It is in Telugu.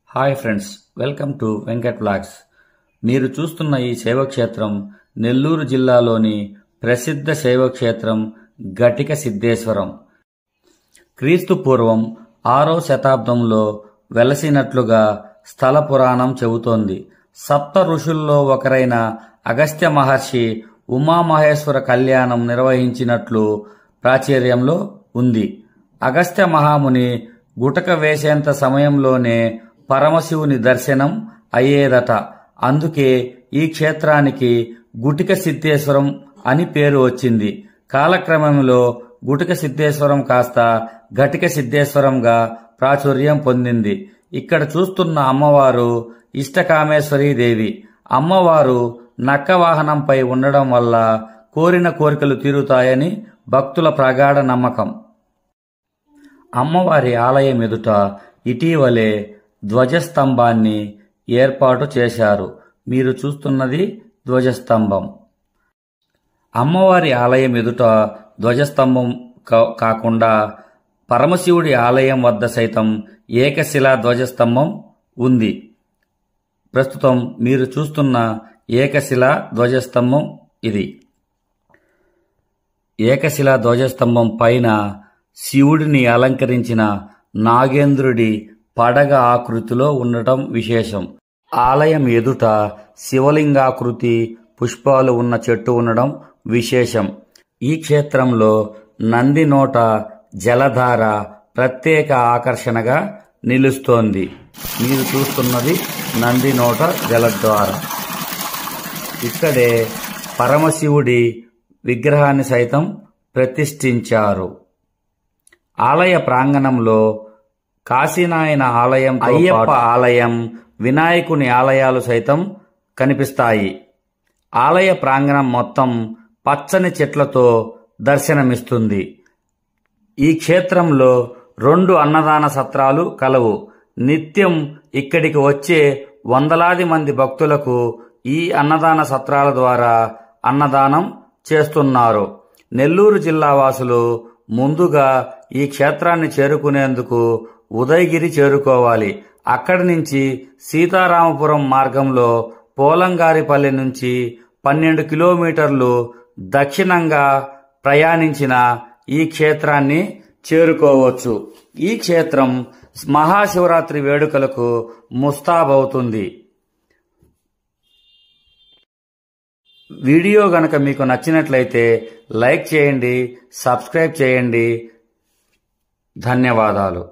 Hi friends, welcome to Venkat vlogs. మీరు చూస్తున్న ఈ శైవక్షేత్రం నెల్లూరు జిల్లాలోని ప్రసిద్ధ శైవక్షేత్రం ఘటిక సిద్ధేశ్వరం. క్రీస్తు పూర్వం 6వ శతాబ్దంలో వెలసినట్లుగా స్థల పురాణం చెబుతోంది. సప్త ఋషుల్లో ఒకరైన అగస్త్య మహర్షి ఉమామహేశ్వర కళ్యాణం నిర్వహించినట్లు ప్రాచుర్యంలో ఉంది. అగస్త్య మహాముని గుటక వేసేంత సమయంలోనే పరమశివుని దర్శనం అయ్యేదట. అందుకే ఈ క్షేత్రానికి గుటిక సిద్ధేశ్వరం అని పేరు వచ్చింది. కాలక్రమంలో గుటిక సిద్ధేశ్వరం కాస్త ఘటిక సిద్ధేశ్వరంగా ప్రాచుర్యం పొందింది. ఇక్కడ చూస్తున్న అమ్మవారు ఇష్టకామేశ్వరీ దేవి. అమ్మవారు నక్క వాహనంపై ఉండడం వల్ల కోరిన కోరికలు తీరుతాయని భక్తుల ప్రగాఢ నమ్మకం. అమ్మవారి ఆలయం ఎదుట ఇటీవలే ధ్వజస్తంభాన్ని ఏర్పాటు చేశారు. మీరు చూస్తున్నది ధ్వజస్తంభం. అమ్మవారి ఆలయం ఎదుట ధ్వజస్తంభం కాకుండా పరమశివుడి ఆలయం వద్ద సైతం ఏకశిలా ధ్వజస్తంభం ఉంది. ప్రస్తుతం మీరు చూస్తున్న ఏకశిలా ధ్వజస్తంభం ఇది. ఏకశిలా ధ్వజస్తంభం పైన శివుడిని అలంకరించిన నాగేంద్రుడి పడగ ఆకృతిలో ఉండటం విశేషం. ఆలయం ఎదుట శివలింగాకృతి పుష్పాలు ఉన్న చెట్టు ఉండడం విశేషం. ఈ క్షేత్రంలో నంది నోట జలధార ప్రత్యేక ఆకర్షణగా నిలుస్తోంది. మీరు చూస్తున్నది నంది నోట జలధార. ఇక్కడే పరమశివుడి విగ్రహాన్ని సైతం ప్రతిష్ఠించారు. ఆలయ ప్రాంగణంలో కాశీనాయన ఆలయం, అయ్యప్ప ఆలయం, వినాయకుని ఆలయాలు సైతం కనిపిస్తాయి. ఆలయ ప్రాంగణం మొత్తం పచ్చని చెట్లతో దర్శనమిస్తుంది. ఈ క్షేత్రంలో 2 అన్నదాన సత్రాలు కలవు. నిత్యం ఇక్కడికి వచ్చే వందలాది మంది భక్తులకు ఈ అన్నదాన సత్రాల ద్వారా అన్నదానం చేస్తున్నారు. నెల్లూరు జిల్లా వాసులు ముందుగా ఈ క్షేత్రాన్ని చేరుకునేందుకు ఉదయగిరి చేరుకోవాలి. అక్కడి నుంచి సీతారామపురం మార్గంలో పోలంగారిపల్లి నుంచి 12 కిలోమీటర్లు దక్షిణంగా ప్రయాణించిన ఈ క్షేత్రాన్ని చేరుకోవచ్చు. ఈ క్షేత్రం మహాశివరాత్రి వేడుకలకు ముస్తాబవుతుంది. వీడియో గనక మీకు నచ్చినట్లయితే లైక్ చేయండి, సబ్స్క్రైబ్ చేయండి. ధన్యవాదాలు.